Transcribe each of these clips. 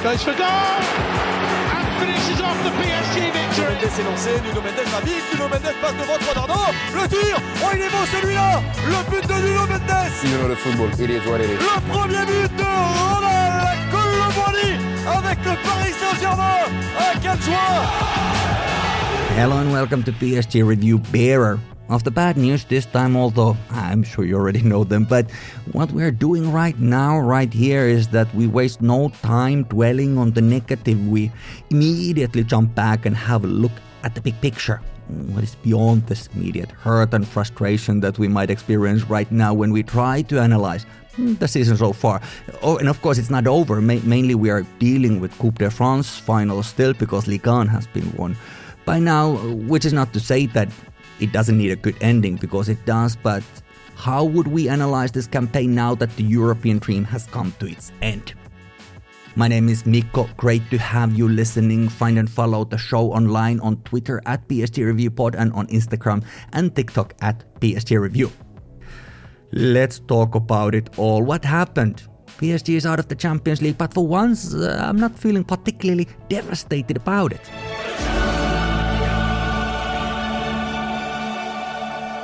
Goes for goal and finishes off the PSG victory. Nuno Mendes est lancé, Nuno Mendes va vite, Nuno Mendes passe devant Quadrado, le tir, oh il est beau celui-là, le but de Nuno Mendes. You know the football, it is what it is. Le premier but de Ronald Colomboigny avec le Paris Saint-Germain, quelle joie. Hello and welcome to PSG Review Bearer of the bad news this time, although I'm sure you already know them. But what we're doing right now, right here, is that we waste no time dwelling on the negative. We immediately jump back and have a look at the big picture. What is beyond this immediate hurt and frustration that we might experience right now when we try to analyze the season so far. Oh, and of course it's not over. Mainly we are dealing with Coupe de France finals still because Ligue 1 has been won by now, which is not to say that it doesn't need a good ending, because it does, but how would we analyze this campaign now that the European dream has come to its end? My name is Mikko, great to have you listening. Find and follow the show online on Twitter at PSG Review Pod and on Instagram and TikTok at PSG Review. Let's talk about it all. What happened? PSG is out of the Champions League, but for once I'm not feeling particularly devastated about it.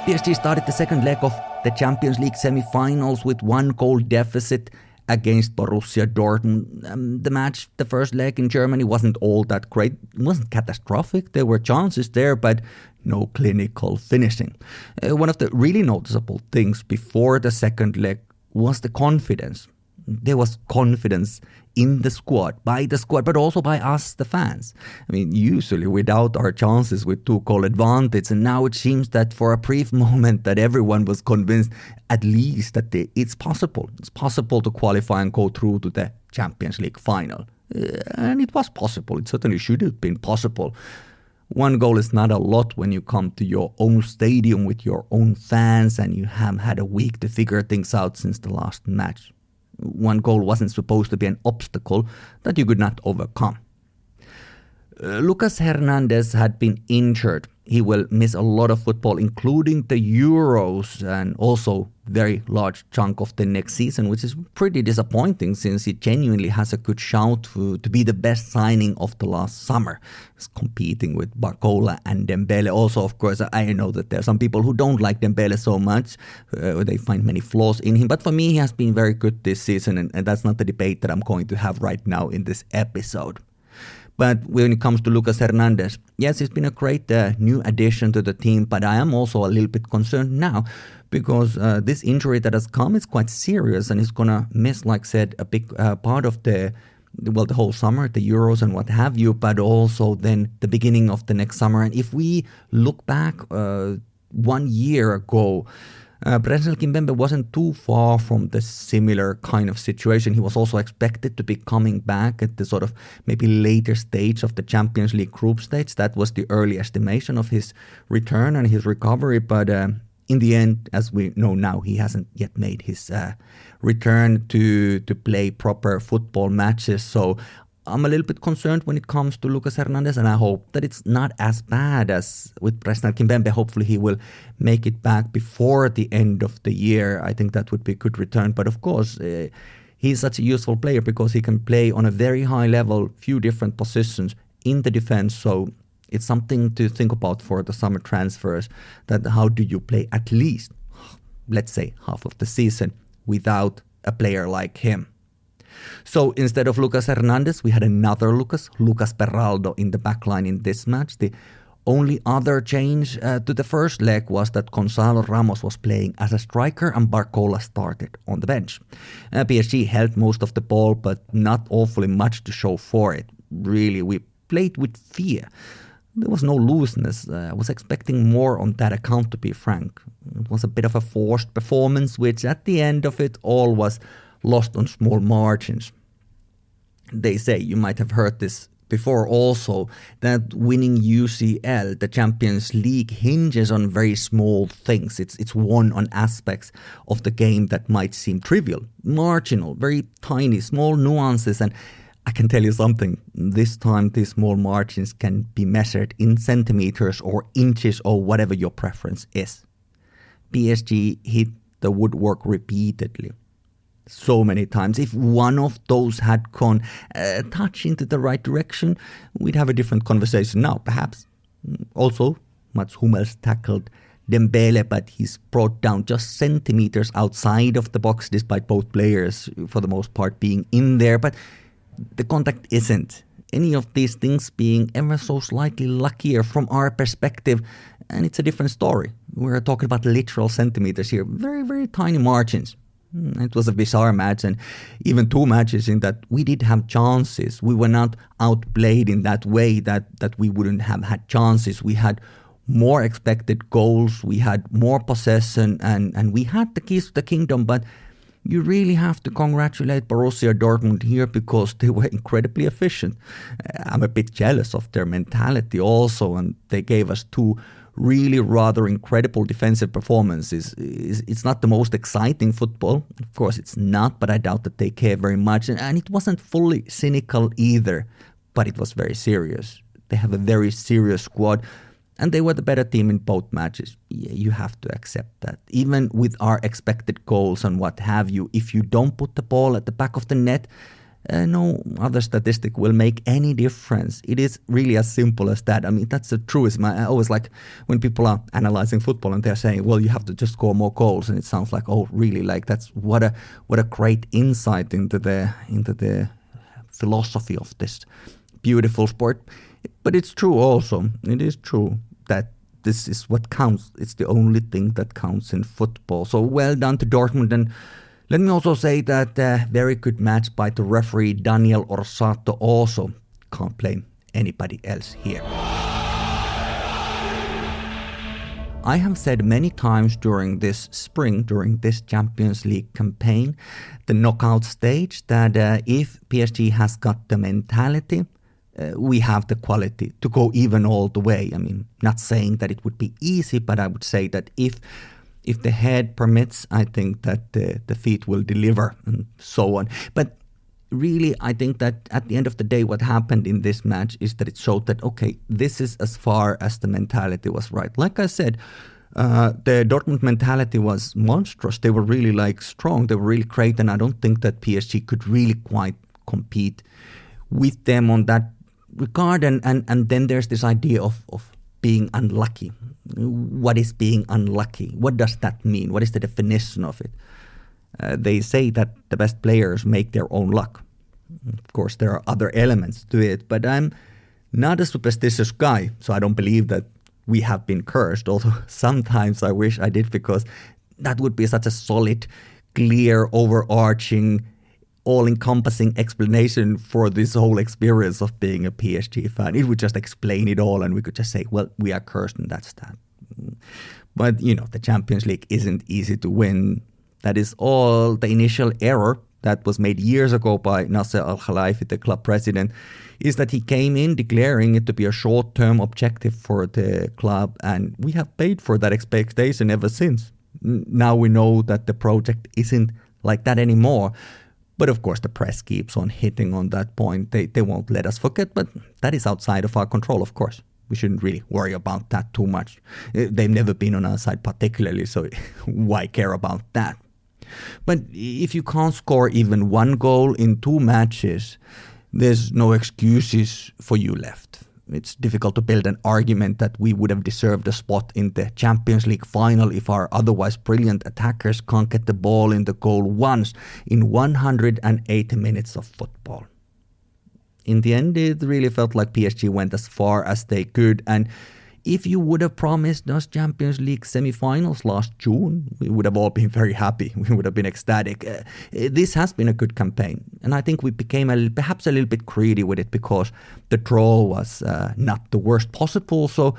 PSG started the second leg of the Champions League semi-finals with 1-goal deficit against Borussia Dortmund. The first leg in Germany, wasn't all that great. It wasn't catastrophic. There were chances there, but no clinical finishing. One of the really noticeable things before the second leg was the confidence. There was confidence in the squad, by the squad, but also by us, the fans. I mean, usually without our chances with 2-goal advantage, and now it seems that for a brief moment that everyone was convinced at least that it's possible. It's possible to qualify and go through to the Champions League final. And it was possible. It certainly should have been possible. 1 goal is not a lot when you come to your own stadium with your own fans and you have had a week to figure things out since the last match. 1 goal wasn't supposed to be an obstacle that you could not overcome. Lucas Hernandez had been injured. He will miss a lot of football, including the Euros, and also very large chunk of the next season, which is pretty disappointing since he genuinely has a good shout to be the best signing of the last summer. He's competing with Barcola and Dembele. Also, of course, I know that there are some people who don't like Dembele so much. They find many flaws in him. But for me, he has been very good this season, and that's not the debate that I'm going to have right now in this episode. But when it comes to Lucas Hernandez, yes, he's been a great new addition to the team, but I am also a little bit concerned now because this injury that has come is quite serious and he's going to miss, like I said, a big part of the whole summer, the Euros and what have you, but also then the beginning of the next summer. And if we look back 1 year ago, Presnel Kimpembe wasn't too far from the similar kind of situation. He was also expected to be coming back at the sort of maybe later stage of the Champions League group stage. That was the early estimation of his return and his recovery. But in the end, as we know now, he hasn't yet made his return to play proper football matches. So I'm a little bit concerned when it comes to Lucas Hernandez, and I hope that it's not as bad as with Presnel Kimpembe. Hopefully he will make it back before the end of the year. I think that would be a good return. But of course, he's such a useful player because he can play on a very high level, few different positions in the defense. So it's something to think about for the summer transfers, that how do you play at least, let's say, half of the season without a player like him. So instead of Lucas Hernandez, we had another Lucas Beraldo in the backline in this match. The only other change to the first leg was that Gonzalo Ramos was playing as a striker and Barcola started on the bench. PSG held most of the ball, but not awfully much to show for it. Really, we played with fear. There was no looseness. I was expecting more on that account, to be frank. It was a bit of a forced performance, which at the end of it all was lost on small margins. They say, you might have heard this before also, that winning UCL, the Champions League, hinges on very small things. It's won on aspects of the game that might seem trivial, marginal, very tiny, small nuances. And I can tell you something, this time these small margins can be measured in centimeters or inches or whatever your preference is. PSG hit the woodwork repeatedly. so many times. If one of those had gone a touch into the right direction, we'd have a different conversation now, perhaps. Also, Mats Hummels tackled Dembele, but he's brought down just centimeters outside of the box, despite both players, for the most part, being in there. But the contact isn't. Any of these things being ever so slightly luckier from our perspective, and it's a different story. We're talking about literal centimeters here, very, very tiny margins. It was a bizarre match, and even two matches in that we did have chances. We were not outplayed in that way that we wouldn't have had chances. We had more expected goals, we had more possession, and we had the keys to the kingdom, but you really have to congratulate Borussia Dortmund here because they were incredibly efficient. I'm a bit jealous of their mentality also, and they gave us two really rather incredible defensive performances. It's not the most exciting football. Of course, it's not, but I doubt that they care very much. And it wasn't fully cynical either, but it was very serious. They have a very serious squad, and they were the better team in both matches. You have to accept that. Even with our expected goals and what have you, if you don't put the ball at the back of the net, no other statistic will make any difference. It is really as simple as that. I mean, that's the truism. I always like when people are analyzing football and they're saying, well, you have to just score more goals. And it sounds like, oh, really? Like that's what a great insight into the philosophy of this beautiful sport. But it's true also. It is true that this is what counts. It's the only thing that counts in football. So well done to Dortmund. And let me also say that very good match by the referee Daniel Orsato also. Can't blame anybody else here. I have said many times during this spring, during this Champions League campaign, the knockout stage, that if PSG has got the mentality, we have the quality to go even all the way. I mean, not saying that it would be easy, but I would say that if the head permits, I think that the feet will deliver and so on. But really, I think that at the end of the day, what happened in this match is that it showed that, okay, this is as far as the mentality was right. Like I said, the Dortmund mentality was monstrous. They were really strong. They were really great. And I don't think that PSG could really quite compete with them on that regard. And then there's this idea of being unlucky. What is being unlucky? What does that mean? What is the definition of it? They say that the best players make their own luck. Of course, there are other elements to it, but I'm not a superstitious guy, so I don't believe that we have been cursed, although sometimes I wish I did, because that would be such a solid, clear, overarching, all-encompassing explanation for this whole experience of being a PSG fan. It would just explain it all, and we could just say, well, we are cursed, and that's that. But, the Champions League isn't easy to win. That is all the initial error that was made years ago by Nasser Al-Khelaifi, the club president, is that he came in declaring it to be a short-term objective for the club, and we have paid for that expectation ever since. Now we know that the project isn't like that anymore. But of course, the press keeps on hitting on that point. They won't let us forget, but that is outside of our control, of course. We shouldn't really worry about that too much. They've never been on our side particularly, so why care about that? But if you can't score even one goal in two matches, there's no excuses for you left. It's difficult to build an argument that we would have deserved a spot in the Champions League final if our otherwise brilliant attackers can't get the ball in the goal once in 180 minutes of football. In the end, it really felt like PSG went as far as they could, and if you would have promised us Champions League semifinals last June, we would have all been very happy. We would have been ecstatic. This has been a good campaign. And I think we became perhaps a little bit greedy with it because the draw was not the worst possible. So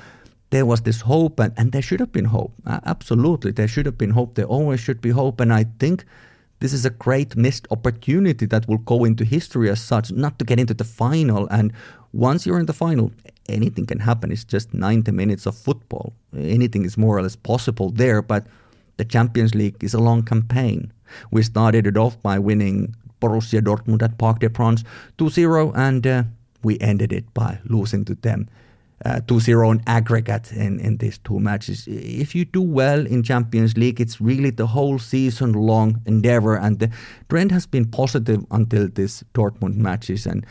there was this hope, and there should have been hope. Absolutely, there should have been hope. There always should be hope. And I think this is a great missed opportunity that will go into history as such, not to get into the final. And once you're in the final, anything can happen. It's just 90 minutes of football. Anything is more or less possible there, but the Champions League is a long campaign. We started it off by winning Borussia Dortmund at Parc des Princes 2-0, and we ended it by losing to them 2-0 on aggregate in these two matches. If you do well in Champions League, it's really the whole season-long endeavor, and the trend has been positive until this Dortmund matches, and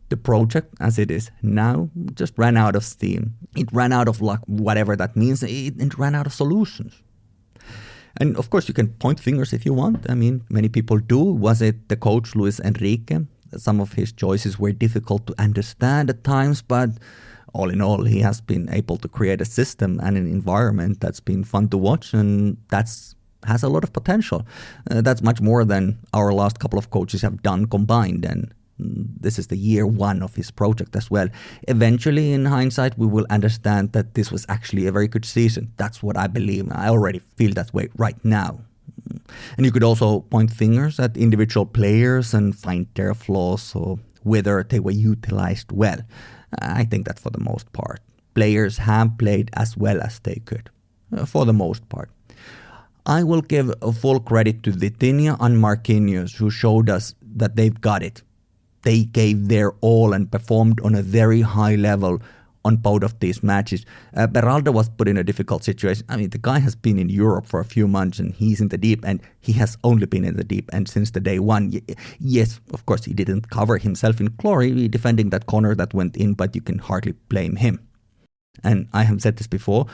the project, as it is now, just ran out of steam. It ran out of luck, whatever that means. It ran out of solutions. And of course, you can point fingers if you want. I mean, many people do. Was it the coach, Luis Enrique? Some of his choices were difficult to understand at times, but all in all, he has been able to create a system and an environment that's been fun to watch, and has a lot of potential. That's much more than our last couple of coaches have done combined, and this is the year one of his project as well. Eventually, in hindsight, we will understand that this was actually a very good season. That's what I believe. I already feel that way right now. And you could also point fingers at individual players and find their flaws or whether they were utilized well. I think that for the most part, players have played as well as they could, for the most part. I will give full credit to Vitinha and Marquinhos, who showed us that they've got it. They gave their all and performed on a very high level on both of these matches. Beraldo was put in a difficult situation. I mean, the guy has been in Europe for a few months and he's in the deep end. He has only been in the deep end since the day one. Yes, of course, he didn't cover himself in glory defending that corner that went in, but you can hardly blame him. And I have said this before,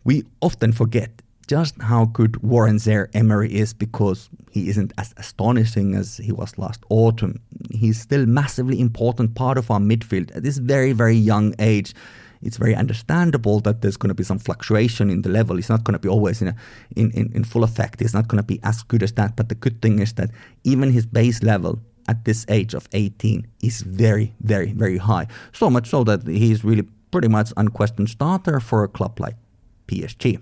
we often forget just how good Warren Zaire-Emery is because he isn't as astonishing as he was last autumn. He's still massively important part of our midfield at this very, very young age. It's very understandable that there's going to be some fluctuation in the level. He's not going to be always in full effect. He's not going to be as good as that. But the good thing is that even his base level at this age of 18 is very, very, very high. So much so that he's really pretty much unquestioned starter for a club like PSG.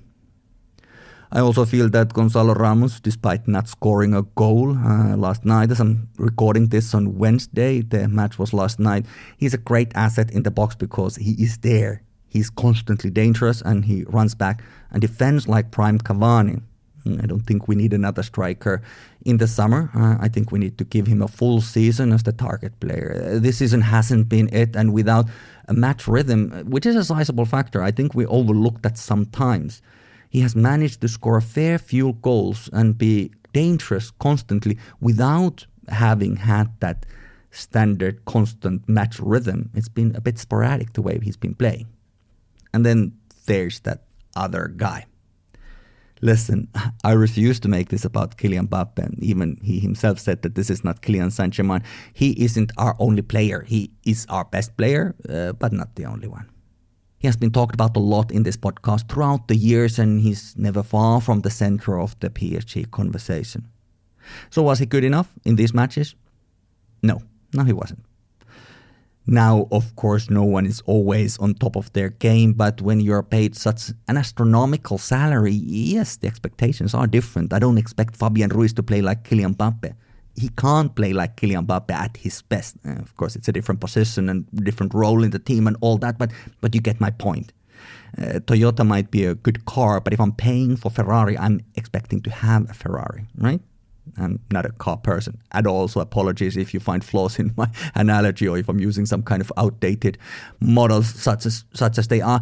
I also feel that Gonzalo Ramos, despite not scoring a goal last night, as I'm recording this on Wednesday, the match was last night, he's a great asset in the box because he is there. He's constantly dangerous and he runs back and defends like prime Cavani. I don't think we need another striker in the summer. I think we need to give him a full season as the target player. This season hasn't been it, and without a match rhythm, which is a sizable factor, I think we overlook that sometimes. He has managed to score a fair few goals and be dangerous constantly without having had that standard constant match rhythm. It's been a bit sporadic the way he's been playing. And then there's that other guy. Listen, I refuse to make this about Kylian Mbappé. Even he himself said that this is not Paris Saint-Germain. He isn't our only player. He is our best player, but not the only one. He has been talked about a lot in this podcast throughout the years, and he's never far from the center of the PSG conversation. So was he good enough in these matches? No, he wasn't. Now, of course, no one is always on top of their game, but when you're paid such an astronomical salary, yes, the expectations are different. I don't expect Fabian Ruiz to play like Kylian Mbappé. He can't play like Kylian Mbappé at his best. Of course, it's a different position and different role in the team and all that, but you get my point. Toyota might be a good car, but if I'm paying for Ferrari, I'm expecting to have a Ferrari, right? I'm not a car person at all, so apologies if you find flaws in my analogy or if I'm using some kind of outdated models such as they are.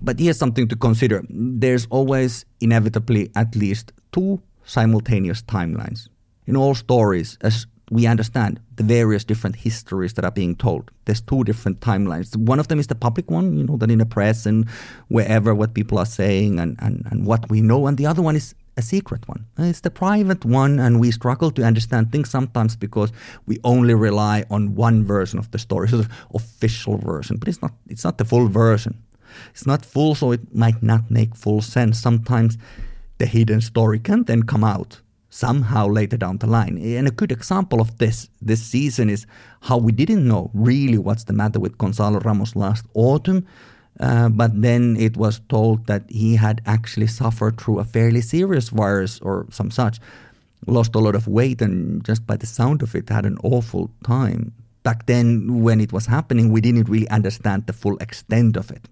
But here's something to consider. There's always inevitably at least two simultaneous timelines. In all stories, as we understand the various different histories that are being told, there's two different timelines. One of them is the public one, that in the press and wherever what people are saying and what we know. And the other one is a secret one. It's the private one, and we struggle to understand things sometimes because we only rely on one version of the story, sort of official version. But it's not the full version. It's not full, so it might not make full sense. Sometimes the hidden story can then come out somehow later down the line. And a good example of this season is how we didn't know really what's the matter with Gonzalo Ramos last autumn, but then it was told that he had actually suffered through a fairly serious virus or some such, lost a lot of weight, and just by the sound of it had an awful time. Back then, when it was happening, we didn't really understand the full extent of it.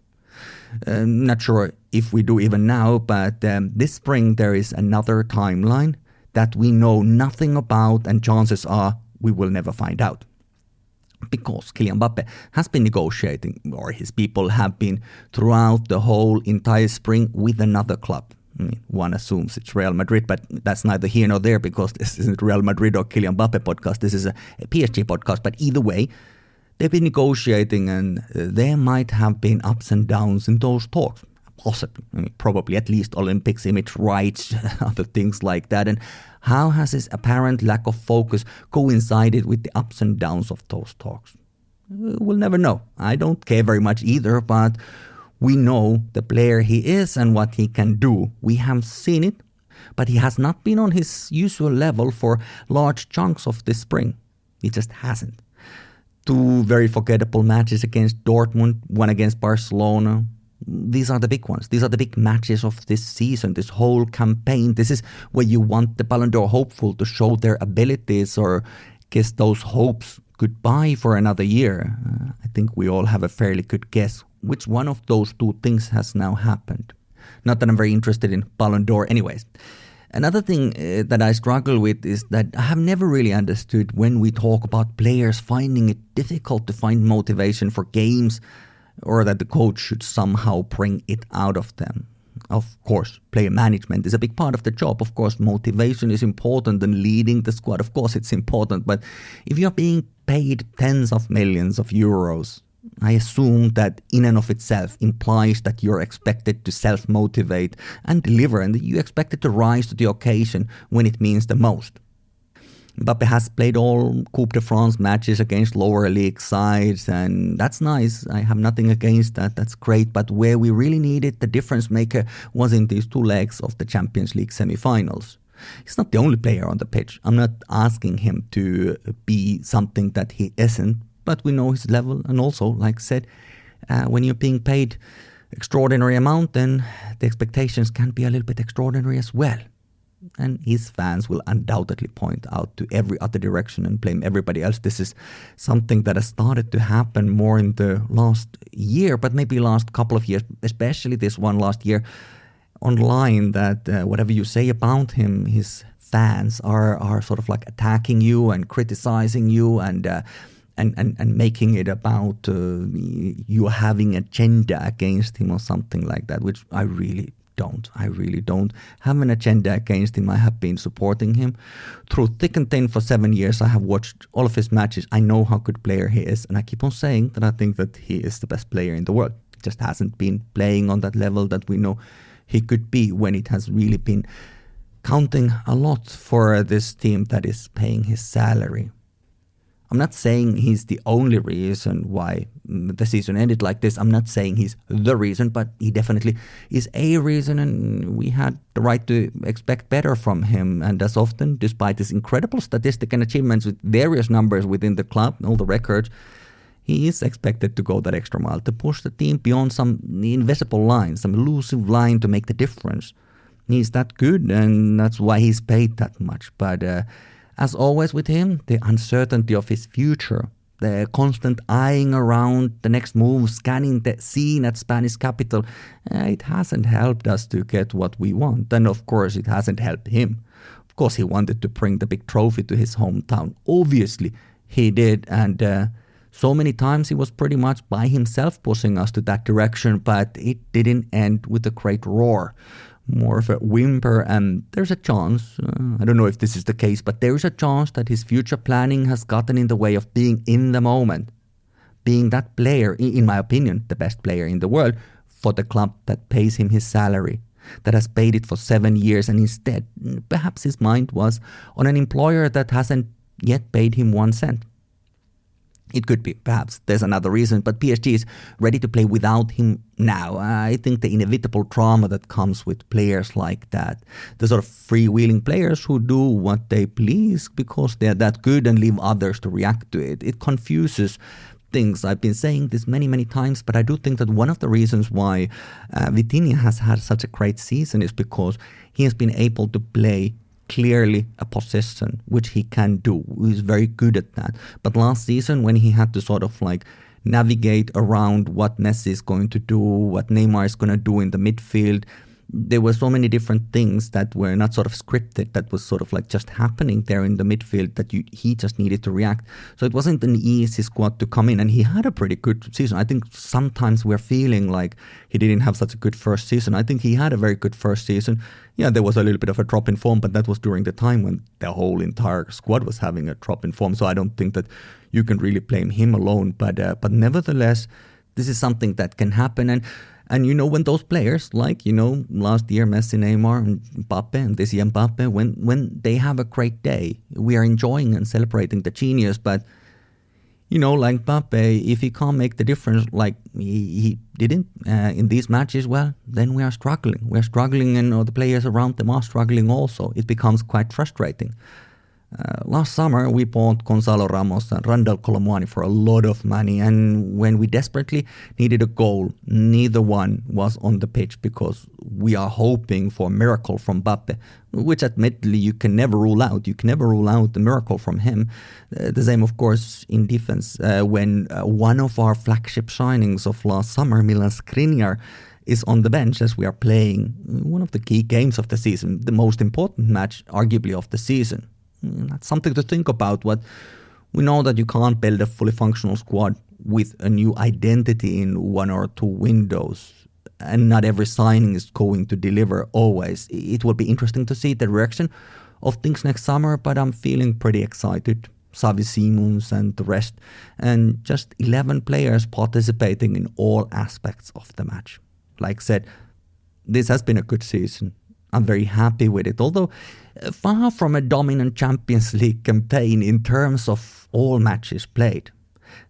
Not sure if we do even now, but this spring there is another timeline that we know nothing about, and chances are we will never find out. because Kylian Mbappé has been negotiating, or his people have been throughout the whole entire spring with another club. I mean, one assumes it's Real Madrid, but that's neither here nor there because this isn't Real Madrid or Kylian Mbappé podcast. This is a PSG podcast. But either way, they've been negotiating and there might have been ups and downs in those talks. Possibly, I mean, probably at least Olympics, image rights, other things like that. And how has this apparent lack of focus coincided with the ups and downs of those talks? We'll never know. I don't care very much either, but we know the player he is and what he can do. We have seen it, but he has not been on his usual level for large chunks of this spring. He just hasn't. 2 very forgettable matches against Dortmund, 1 against Barcelona. These are the big ones. These are the big matches of this season, this whole campaign. This is where you want the Ballon d'Or hopeful to show their abilities or kiss those hopes goodbye for another year. I think we all have a fairly good guess which one of those 2 things has now happened. Not that I'm very interested in Ballon d'Or anyways. Another thing that I struggle with is that I have never really understood when we talk about players finding it difficult to find motivation for games, or that the coach should somehow bring it out of them. Of course, player management is a big part of the job. Of course, motivation is important and leading the squad. Of course, it's important. But if you're being paid tens of millions of euros, I assume that in and of itself implies that you're expected to self-motivate and deliver, and that you expected to rise to the occasion when it means the most. Mbappé has played all Coupe de France matches against lower league sides, and that's nice. I have nothing against that. That's great. But where we really needed the difference maker was in these 2 legs of the Champions League semifinals. He's not the only player on the pitch. I'm not asking him to be something that he isn't, but we know his level. And also, like I said, when you're being paid extraordinary amount, then the expectations can be a little bit extraordinary as well. And his fans will undoubtedly point out to every other direction and blame everybody else. This is something that has started to happen more in the last year, but maybe last couple of years, especially this one last year online, that whatever you say about him, his fans are sort of like attacking you and criticizing you and making it about you having an agenda against him or something like that, which I really don't have an agenda against him. I have been supporting him through thick and thin for 7 years. I have watched all of his matches. I know how good player he is, and I keep on saying that I think that he is the best player in the world. He just hasn't been playing on that level that we know he could be when it has really been counting a lot for this team that is paying his salary. I'm not saying he's the only reason why the season ended like this. I'm not saying he's the reason, but he definitely is a reason, and we had the right to expect better from him. And as often, despite his incredible statistic and achievements with various numbers within the club, all the records, he is expected to go that extra mile to push the team beyond some invisible line, some elusive line to make the difference. He's that good, and that's why he's paid that much. But as always with him, the uncertainty of his future, the constant eyeing around the next move, scanning the scene at Spanish capital, it hasn't helped us to get what we want. And of course, it hasn't helped him. Of course, he wanted to bring the big trophy to his hometown. Obviously, he did. And so many times he was pretty much by himself pushing us to that direction, but it didn't end with a great roar. More of a whimper, and there's a chance, I don't know if this is the case, but there's a chance that his future planning has gotten in the way of being in the moment, being that player, in my opinion, the best player in the world, for the club that pays him his salary, that has paid it for 7 years, and instead, perhaps his mind was on an employer that hasn't yet paid him 1 cent. It could be, perhaps there's another reason, but PSG is ready to play without him now. I think the inevitable drama that comes with players like that, the sort of freewheeling players who do what they please because they're that good and leave others to react to it, it confuses things. I've been saying this many, many times, but I do think that one of the reasons why Vitinha has had such a great season is because he has been able to play clearly a possession, which he can do. He's very good at that. But last season, when he had to sort of like navigate around what Messi is going to do, what Neymar is going to do in the midfield, there were so many different things that were not sort of scripted, that was sort of like just happening there in the midfield, that he just needed to react. So it wasn't an easy squad to come in, and he had a pretty good season. I think sometimes we're feeling like he didn't have such a good first season. I think he had a very good first season. Yeah, there was a little bit of a drop in form, but that was during the time when the whole entire squad was having a drop in form. So I don't think that you can really blame him alone. But nevertheless, this is something that can happen. And you know, when those players, like, you know, last year Messi, Neymar, and Mbappé, and this year Mbappé, when they have a great day, we are enjoying and celebrating the genius. But, you know, like Mbappé, if he can't make the difference like he didn't in these matches, well, then we are struggling. We're struggling, and the players around them are struggling also. It becomes quite frustrating. Last summer, we bought Gonzalo Ramos and Randall Colomwani for a lot of money, and when we desperately needed a goal, neither one was on the pitch because we are hoping for a miracle from Mbappé, which admittedly you can never rule out. You can never rule out the miracle from him. The same, of course, in defense. When one of our flagship signings of last summer, Milan Skriniar, is on the bench as we are playing one of the key games of the season, the most important match, arguably, of the season. That's something to think about. What we know that you can't build a fully functional squad with a new identity in one or two windows, and not every signing is going to deliver always. It will be interesting to see the direction of things next summer, but I'm feeling pretty excited. Xavi Simons and the rest, and just 11 players participating in all aspects of the match. Like I said, this has been a good season. I'm very happy with it, although far from a dominant Champions League campaign in terms of all matches played.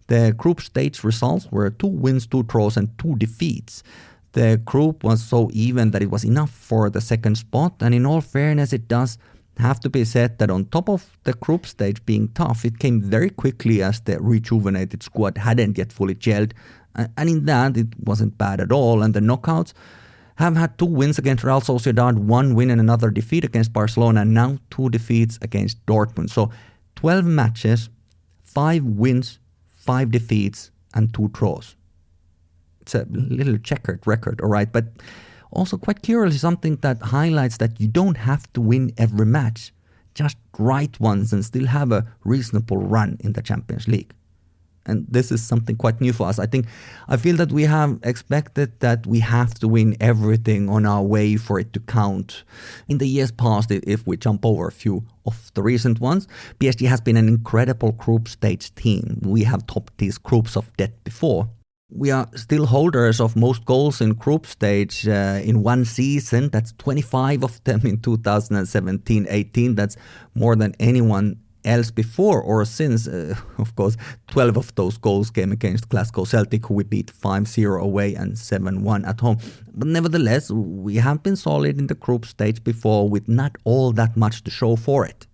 The group stage results were 2 wins, 2 draws, and 2 defeats. The group was so even that it was enough for the second spot, and in all fairness, it does have to be said that on top of the group stage being tough, it came very quickly as the rejuvenated squad hadn't yet fully gelled, and in that, it wasn't bad at all, and the knockouts have had 2 wins against Real Sociedad, 1 win and another defeat against Barcelona, and now 2 defeats against Dortmund. So 12 matches, 5 wins, 5 defeats, and 2 draws. It's a little checkered record, all right, but also quite curiously something that highlights that you don't have to win every match, just right ones and still have a reasonable run in the Champions League. And this is something quite new for us. I feel that we have expected that we have to win everything on our way for it to count. In the years past, if we jump over a few of the recent ones, PSG has been an incredible group stage team. We have topped these groups of death before. We are still holders of most goals in group stage in one season. That's 25 of them in 2017-18. That's more than anyone else before or since. Of course, 12 of those goals came against Glasgow Celtic, who we beat 5-0 away and 7-1 at home. But nevertheless, we have been solid in the group stage before with not all that much to show for it.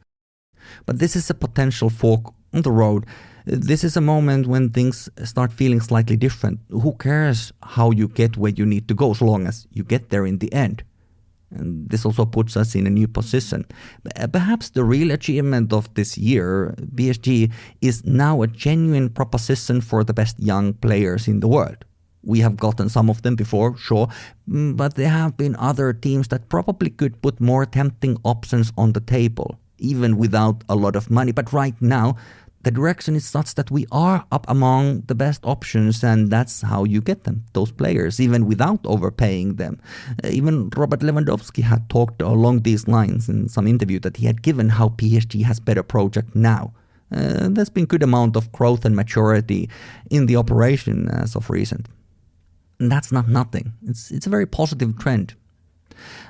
But this is a potential fork on the road. This is a moment when things start feeling slightly different. Who cares how you get where you need to go, so long as you get there in the end? And this also puts us in a new position. Perhaps the real achievement of this year, PSG, is now a genuine proposition for the best young players in the world. We have gotten some of them before, sure, but there have been other teams that probably could put more tempting options on the table, even without a lot of money. But right now, the direction is such that we are up among the best options, and that's how you get them, those players, even without overpaying them. Even Robert Lewandowski had talked along these lines in some interview that he had given how PSG has better project now. There's been good amount of growth and maturity in the operation as of recent. And that's not nothing. It's a very positive trend.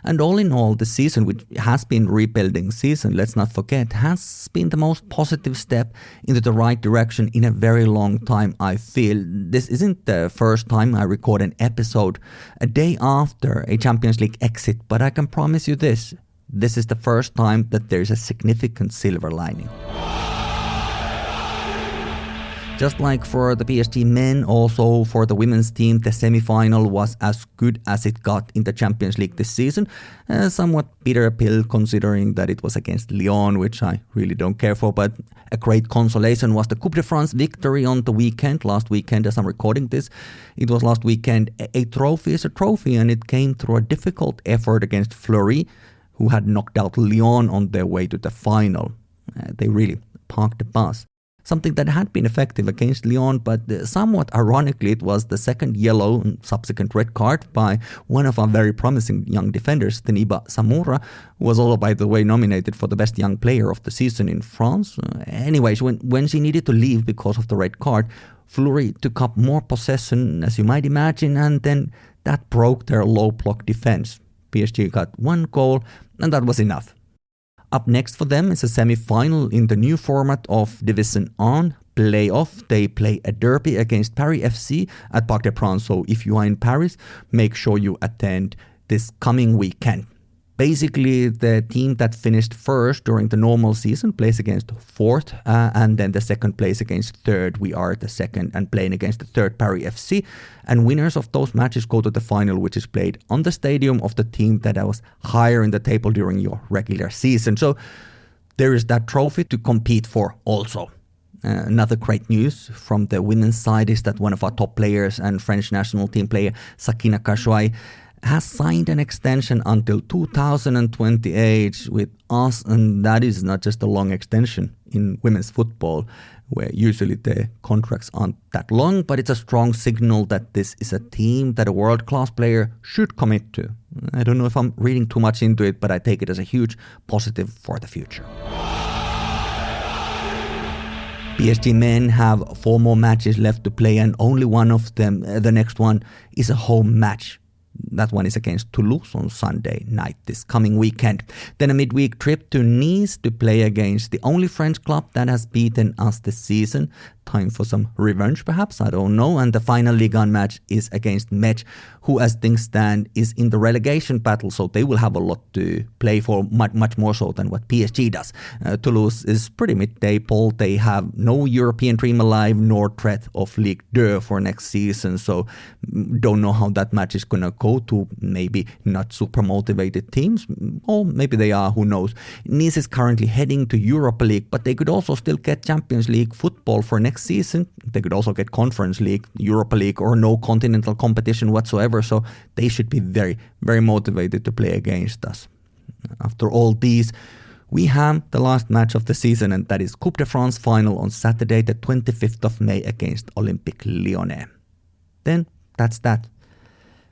And all in all, the season, which has been rebuilding season, let's not forget, has been the most positive step into the right direction in a very long time, I feel. This isn't the first time I record an episode a day after a Champions League exit, but I can promise you this. This is the first time that there's a significant silver lining. Just like for the PSG men, also for the women's team, the semi-final was as good as it got in the Champions League this season. Somewhat bitter pill considering that it was against Lyon, which I really don't care for, but a great consolation was the Coupe de France victory on the weekend, last weekend as I'm recording this. It was last weekend. A trophy is a trophy, and it came through a difficult effort against Fleury, who had knocked out Lyon on their way to the final. They really parked the bus. Something that had been effective against Lyon, but somewhat ironically, it was the second yellow and subsequent red card by one of our very promising young defenders, Teniba Samura, who was also, by the way, nominated for the best young player of the season in France. Anyways, when she needed to leave because of the red card, Fleury took up more possession, as you might imagine, and then that broke their low block defense. PSG got one goal, and that was enough. Up next for them is a semi-final in the new format of Division 1 playoff. They play a derby against Paris FC at Parc des Princes. So if you are in Paris, make sure you attend this coming weekend. Basically, the team that finished first during the normal season plays against fourth, and then the second plays against third. We are the second and playing against the third Paris FC. And winners of those matches go to the final, which is played on the stadium of the team that was higher in the table during your regular season. So there is that trophy to compete for also. Another great news from the women's side is that one of our top players and French national team player, Sakina Kashwai, has signed an extension until 2028 with us, and that is not just a long extension in women's football, where usually the contracts aren't that long, but it's a strong signal that this is a team that a world-class player should commit to. I don't know if I'm reading too much into it, but I take it as a huge positive for the future. PSG men have 4 more matches left to play, and only one of them, the next one, is a home match. That one is against Toulouse on Sunday night this coming weekend. Then a midweek trip to Nice to play against the only French club that has beaten us this season. Time for some revenge perhaps, I don't know. And the final Ligue 1 match is against Metz, who as things stand is in the relegation battle, so they will have a lot to play for, much more so than what PSG does. Toulouse is pretty mid-table. They have no European dream alive nor threat of Ligue 2 for next season, so don't know how that match is going to go to maybe not super motivated teams, or maybe they are, who knows. Nice is currently heading to Europa League, but they could also still get Champions League football for next season. They could also get Conference League, Europa League, or no continental competition whatsoever, so they should be very, very motivated to play against us. After all these, we have the last match of the season, and that is Coupe de France final on Saturday the 25th of May against Olympique Lyonnais. Then that's that.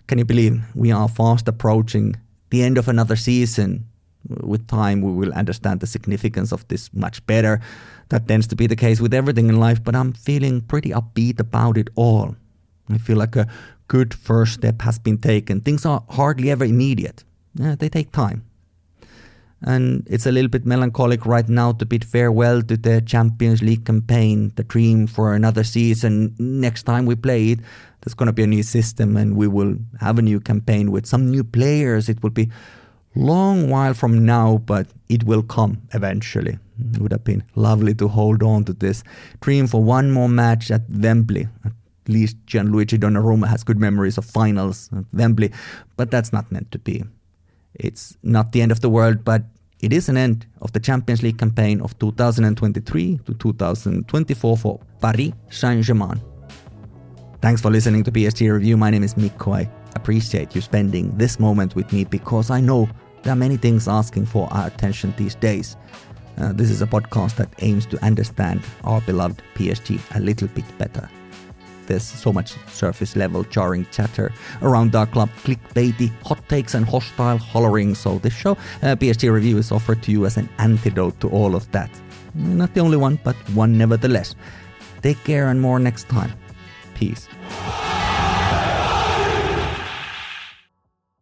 Can you believe we are fast approaching the end of another season? With time, we will understand the significance of this much better. That tends to be the case with everything in life, but I'm feeling pretty upbeat about it all. I feel like a good first step has been taken. Things are hardly ever immediate. They take time. And it's a little bit melancholic right now to bid farewell to the Champions League campaign, the dream for another season. Next time we play it, there's going to be a new system and we will have a new campaign with some new players. It will be long while from now, but it will come eventually. It would have been lovely to hold on to this dream for one more match at Wembley. At least Gianluigi Donnarumma has good memories of finals at Wembley, but that's not meant to be. It's not the end of the world, but it is an end of the Champions League campaign of 2023 to 2024 for Paris Saint-Germain. Thanks for listening to PSG Review. My name is Mikko. I appreciate you spending this moment with me because I know there are many things asking for our attention these days. This is a podcast that aims to understand our beloved PSG a little bit better. There's so much surface level jarring chatter around our club, clickbaity, hot takes and hostile hollering, so this show, PSG Review, is offered to you as an antidote to all of that. Not the only one, but one nevertheless. Take care and more next time. Peace.